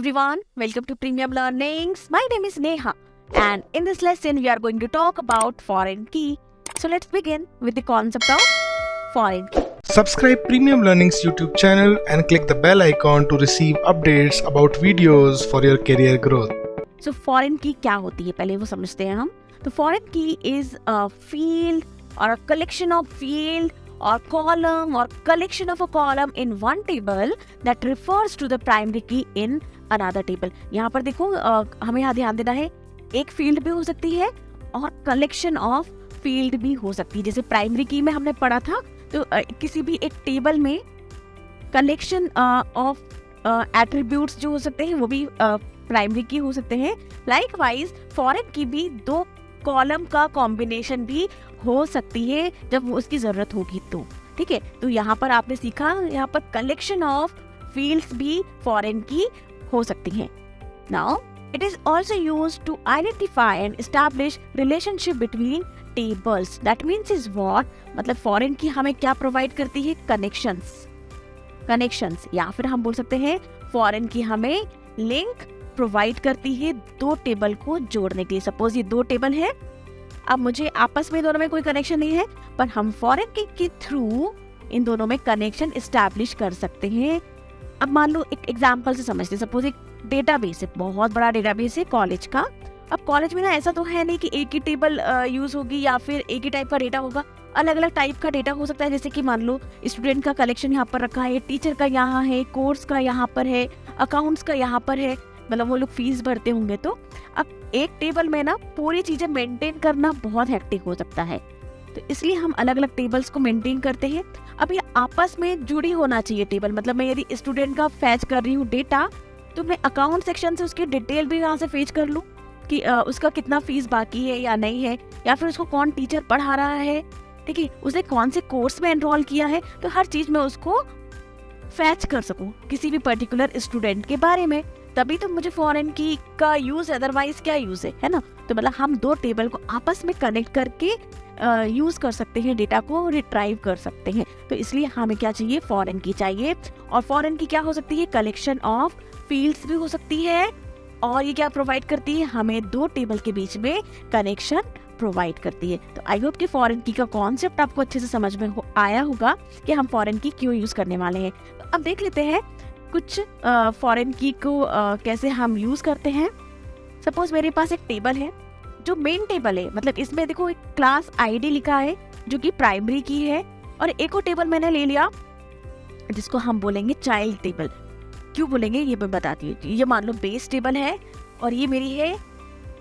everyone, welcome to Premium Learnings. My name is Neha and in this lesson we are going to talk about foreign key. So let's begin with the concept of foreign key. Subscribe Premium Learnings YouTube channel and click the bell icon to receive updates about videos for your career growth. So foreign key क्या होती है पहले वो समझते हैं हम. तो foreign key is a field or a collection of field or column or collection of a column in one table that refers to the primary key in another table. यहाँ पर देखो हमें यहाँ ध्यान देना है, एक फील्ड भी हो सकती है और कलेक्शन ऑफ फील्ड भी हो सकती है. जैसे प्राइमरी की में हमने पढ़ा था, तो किसी भी एक टेबल में कलेक्शन ऑफ एट्रीब्यूट्स जो हो सकते हैं वो भी प्राइमरी की हो सकते हैं. लाइकवाइज फॉरेन की भी दो कॉलम का कॉम्बिनेशन भी हो सकती है जब उसकी जरूरत होगी तो. ठीक है, तो यहाँ पर आपने सीखा, यहाँ पर कलेक्शन ऑफ फील्ड्स भी फॉरेन की हो सकती हैं. Now it is also used to identify and establish relationship between tables. That means is what, मतलब फॉरेन की हमें क्या प्रोवाइड करती है? कनेक्शंस, या फिर हम बोल सकते हैं फॉरेन की हमें लिंक प्रोवाइड करती है दो टेबल को जोड़ने के लिए. सपोज ये दो टेबल है, अब मुझे आपस में दोनों में कोई कनेक्शन नहीं है, पर हम फॉरेन की के थ्रू इन दोनों में कनेक्शन एस्टैब्लिश कर सकते हैं. अब मान लो एक एग्जांपल से समझते हैं. सपोज एक डेटाबेस है, बहुत बड़ा डेटाबेस है कॉलेज का. अब कॉलेज में ना ऐसा तो है नहीं कि एक ही टेबल यूज होगी या फिर एक ही टाइप का डेटा होगा. अलग अलग टाइप का डेटा हो सकता है. जैसे कि मान लो स्टूडेंट का कलेक्शन यहाँ पर रखा है, टीचर का यहाँ है, कोर्स का यहाँ पर है, अकाउंट्स का यहाँ पर है, मतलब वो लोग फीस भरते होंगे. तो अब एक टेबल में ना पूरी चीजें मेंटेन करना बहुत हेक्टिक हो सकता है, तो इसलिए हम अलग अलग टेबल्स को मेंटेन करते हैं. अब ये आपस में जुड़ी होना चाहिए टेबल. मतलब मैं यदि स्टूडेंट का फैच कर रही हूँ डेटा, तो मैं अकाउंट सेक्शन से उसकी डिटेल भी यहाँ से फेच कर लूँ कि उसका कितना फीस बाकी है या नहीं है, या फिर उसको कौन टीचर पढ़ा रहा है, ठीक है, उसने कौन से कोर्स में एनरोल किया है. तो हर चीज में उसको फैच कर सकूं किसी भी पर्टिकुलर स्टूडेंट के बारे में, तभी तो मुझे फॉरेन की का यूज, अदरवाइज क्या यूज है ना. तो मतलब हम दो टेबल को आपस में कनेक्ट करके यूज कर सकते हैं, डेटा को रिट्राइव कर सकते हैं. तो इसलिए हमें क्या चाहिए? फॉरेन की चाहिए. और फॉरेन की क्या हो सकती है? कलेक्शन ऑफ फील्ड्स भी हो सकती है. और ये क्या प्रोवाइड करती है? हमें दो टेबल के बीच में कनेक्शन प्रोवाइड करती है. तो आई होप कि फॉरेन की का कॉन्सेप्ट आपको अच्छे से समझ में आया होगा कि हम फॉरेन की क्यों यूज करने वाले हैं. तो अब देख लेते हैं कुछ फॉरेन की को कैसे हम यूज करते हैं. सपोज मेरे पास एक टेबल है जो मेन टेबल है, मतलब इसमें देखो एक क्लास आईडी लिखा है जो कि प्राइमरी की है, और एक और टेबल मैंने ले लिया जिसको हम बोलेंगे चाइल्ड टेबल. क्यों बोलेंगे ये मैं बताती हूँ. ये मान लो बेस टेबल है और ये मेरी है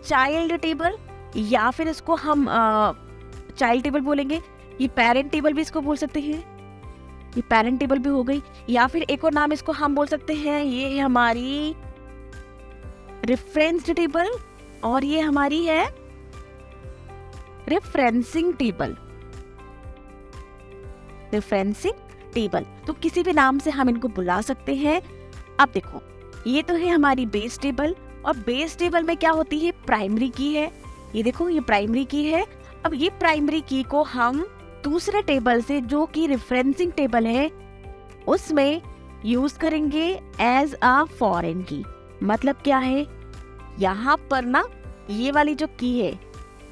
चाइल्ड टेबल, या फिर इसको हम चाइल्ड टेबल बोलेंगे. ये पेरेंट टेबल भी इसको बोल सकते हैं, ये पेरेंट टेबल भी हो गई. या फिर एक और नाम इसको हम बोल सकते हैं, ये है हमारी रेफरेंस टेबल और ये हमारी है रेफरेंसिंग टेबल. तो किसी भी नाम से हम इनको बुला सकते हैं. अब देखो ये तो है हमारी बेस टेबल, और बेस टेबल में क्या होती है? प्राइमरी की है. ये देखो ये प्राइमरी की है. अब ये प्राइमरी की को हम दूसरे टेबल से जो कि रेफरेंसिंग टेबल है उसमें यूज करेंगे एज अ फॉरेन की. मतलब क्या है? यहाँ पर ना ये वाली जो की है,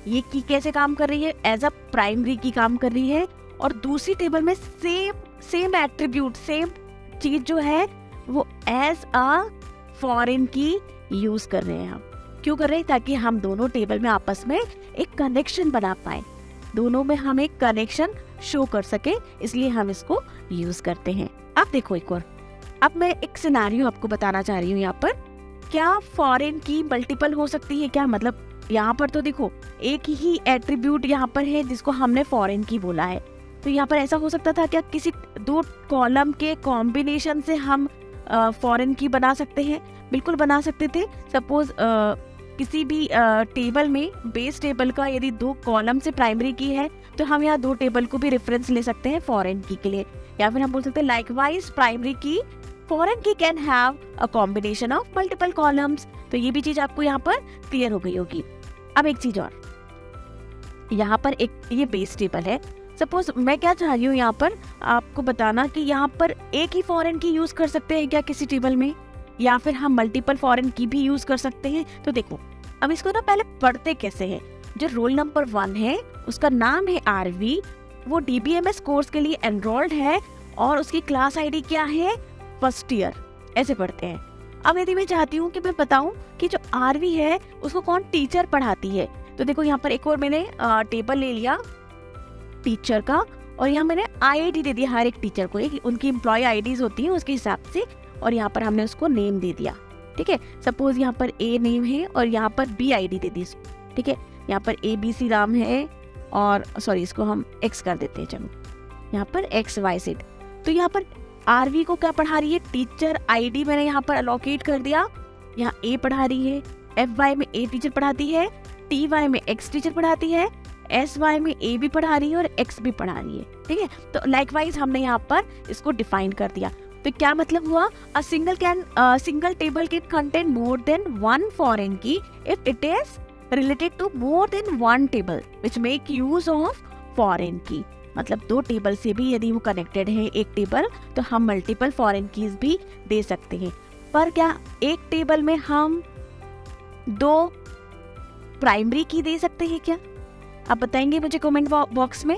ये की कैसे काम कर रही है? एज अ प्राइमरी की काम कर रही है, और दूसरी टेबल में सेम एट्रीब्यूट, सेम चीज जो है वो एज अ फॉरेन की यूज कर रहे हैं हम. क्यों कर रहे हैं? ताकि हम दोनों टेबल में आपस में एक कनेक्शन बना पाए, दोनों में हम एक कनेक्शन शो कर सके, इसलिए हम इसको यूज करते हैं. अब देखो एक और, अब मैं एक सिनेरियो आपको बताना चाह रही हूँ. यहाँ पर क्या फॉरेन की मल्टीपल हो सकती है क्या? मतलब यहाँ पर तो देखो एक ही एट्रीब्यूट यहाँ पर है जिसको हमने फॉरेन की बोला है. तो यहाँ पर ऐसा हो सकता था क्या किसी दो कॉलम के कॉम्बिनेशन से हम फॉरेन की बना सकते हैं? बिल्कुल बना सकते थे. सपोज किसी भी टेबल में, बेस टेबल का यदि दो कॉलम से प्राइमरी की है, तो हम यहाँ दो टेबल को भी रेफरेंस ले सकते हैं फॉरेन की के लिए. या फिर हम बोल सकते हैं लाइकवाइज प्राइमरी की, फॉरेन की can have a combination of multiple columns. तो ये भी चीज आपको यहाँ पर क्लियर हो गई होगी. अब एक चीज और, यहाँ पर एक ये बेस टेबल है. सपोज मैं क्या चाह रही हूँ यहाँ पर आपको बताना कि यहाँ पर एक ही फॉरेन की यूज कर सकते हैं क्या किसी टेबल में? या फिर हम मल्टीपल फॉरेन की भी यूज कर सकते हैं। तो देखो अब इसको ना पहले पढ़ते कैसे हैं। जो रोल नंबर 1 है उसका नाम है आरवी, वो डीबीएमएस कोर्स के लिए एनरोल्ड है और उसकी क्लास आईडी क्या है, फर्स्ट ईयर, ऐसे पढ़ते हैं। अब यदि मैं चाहती हूँ कि मैं बताऊं कि जो आरवी है उसको कौन टीचर पढ़ाती है, तो देखो यहाँ पर एक और मैंने टेबल ले लिया टीचर का और यहाँ मैंने आईडी दे दिया हर एक टीचर को, एक उनकी एम्प्लॉय आईडीज होती हैं उसके हिसाब से, और यहाँ पर हमने उसको नेम दे दिया। ठीक है, सपोज यहाँ पर ए नेम है और यहाँ पर बी आईडी दे दी इसको। ठीक है, यहाँ पर ABC राम है और सॉरी इसको हम एक्स कर देते हैं, चलो यहाँ पर XYZ। तो यहाँ पर आरवी को क्या पढ़ा रही है, टीचर आईडी मैंने यहाँ पर अलोकेट कर दिया। यहाँ ए पढ़ा रही है, FY में ए टीचर पढ़ाती है, TY में X टीचर पढ़ाती है, SY में A भी पढ़ा रही है और X भी पढ़ा रही है। ठीक है, तो लाइकवाइज हमने यहाँ पर इसको डिफाइन कर दिया। तो क्या मतलब हुआ, a single table can contain more than one foreign key if it is related to more than one table which make use of foreign key. मतलब 2 टेबल से भी यदि वो कनेक्टेड है एक टेबल, तो हम मल्टीपल फॉरेन कीज भी दे सकते हैं। पर क्या एक टेबल में हम 2 प्राइमरी की दे सकते हैं क्या? आप बताएंगे मुझे कमेंट बॉक्स में।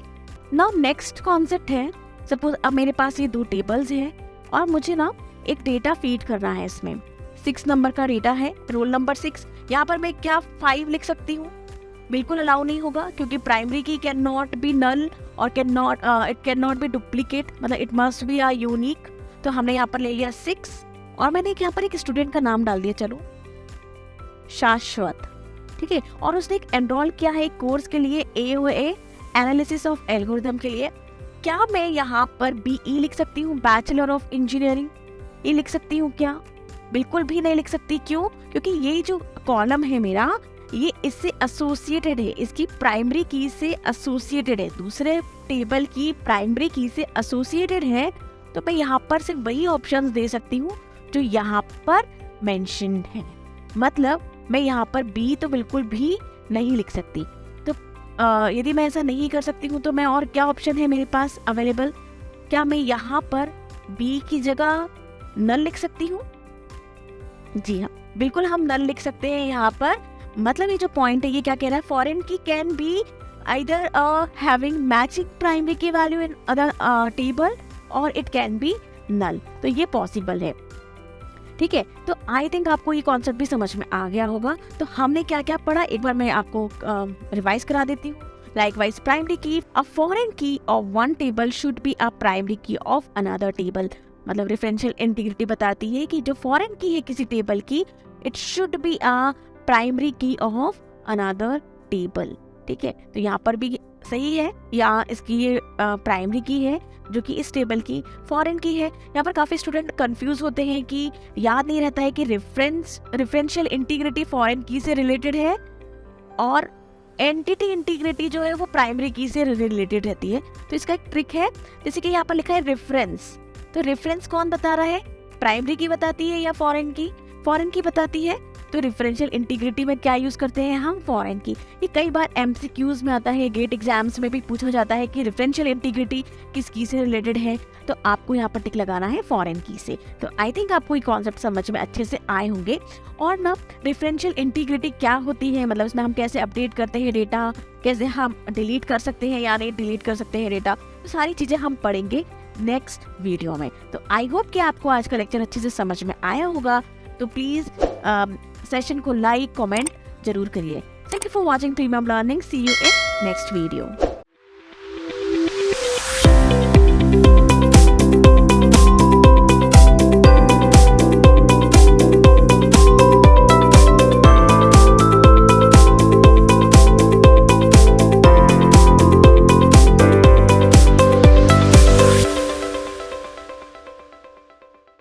नाउ नेक्स्ट कॉन्सेप्ट है, सपोज अब मेरे पास ये 2 टेबल्स हैं और मुझे ना एक डेटा फीड करना है। इसमें 6 नंबर का डेटा है, रोल नंबर 6। यहाँ पर मैं क्या 5 लिख सकती हूँ? बिल्कुल अलाउ नहीं होगा, क्योंकि प्राइमरी की कैन नॉट बी नल और it can not be duplicate, मतलब it must be a unique. तो हमने यहाँ पर ले लिया 6 और मैंने यहाँ पर एक स्टूडेंट का नाम डाल दिया, चलो शाश्वत। ठीक है, और उसने एक एनरोल किया है कोर्स के लिए AOA एनालिसिस ऑफ एल्गोरिथम के लिए। क्या मैं यहाँ पर BE लिख सकती हूँ, बैचलर ऑफ इंजीनियरिंग, ये लिख सकती हूँ क्या? बिल्कुल भी नहीं लिख सकती। क्यों? क्योंकि ये जो कॉलम है मेरा, ये इससे एसोसिएटेड है, इसकी प्राइमरी की से एसोसिएटेड है, दूसरे टेबल की प्राइमरी की से एसोसिएटेड है। तो मैं यहाँ पर सिर्फ वही ऑप्शंस दे सकती हूँ जो यहाँ पर मेंशन्ड है। मतलब मैं यहाँ पर B तो बिल्कुल भी नहीं लिख सकती। तो यदि मैं ऐसा नहीं कर सकती हूँ तो मैं और क्या ऑप्शन है मेरे पास अवेलेबल? क्या मैं यहाँ पर B की जगह नल लिख सकती हूँ? जी हाँ, बिल्कुल हम नल लिख सकते हैं यहाँ पर। मतलब ये जो पॉइंट है ये क्या कह रहा है, फॉरेन की can be either having matching primary की वैल्यू इन अदर टेबल और इट कैन बी नल। तो ये पॉसिबल है। ठीक है, तो आई थिंक आपको ये कॉन्सेप्ट भी समझ में आ गया होगा। तो हमने क्या क्या पढ़ा एक बार मैं आपको रिवाइज करा देती हूँ। लाइकवाइज प्राइमरी की, अ फॉरेन की of one table should be a primary की ऑफ अनदर टेबल। मतलब रेफरेंशियल इंटीग्रिटी बताती है कि जो फॉरेन की है किसी टेबल की, it should be a primary की ऑफ अनदर टेबल। ठीक है, तो यहाँ पर भी सही है, या इसकी ये प्राइमरी की है जो कि इस टेबल की फॉरेन की है। यहाँ पर काफी स्टूडेंट कंफ्यूज होते हैं कि याद नहीं रहता है कि रेफरेंशियल इंटीग्रिटी फॉरेन की से रिलेटेड है और एंटिटी इंटीग्रिटी जो है वो प्राइमरी की से रिलेटेड रहती है। तो इसका एक ट्रिक है, जैसे कि यहाँ पर लिखा है रेफरेंस, तो रेफरेंस कौन बता रहा है, प्राइमरी की बताती है या फॉरेन की? फॉरेन की बताती है। तो रेफरेंशियल इंटीग्रिटी में क्या यूज करते हैं हम, फॉरेन की। ये कई बार MCQs में आता है, गेट एग्जाम्स में भी पूछा जाता है कि रेफरेंशियल इंटीग्रिटी किस की से रिलेटेड है, तो आपको यहाँ पर टिक लगाना है फॉरेन की से। तो आई थिंक आपको ये कॉन्सेप्ट समझ में अच्छे से आए होंगे। और ना रेफरेंशियल इंटीग्रिटी क्या होती है, मतलब इसमें हम कैसे अपडेट करते हैं डेटा, कैसे हम डिलीट कर सकते हैं या नहीं डिलीट कर सकते हैं डेटा, तो सारी चीजें हम पढ़ेंगे नेक्स्ट वीडियो में। तो आई होप कि आपको आज का लेक्चर अच्छे से समझ में आया होगा। तो प्लीज सेशन को लाइक कमेंट जरूर करिए। Thank you for watching premium learning. See you in next video.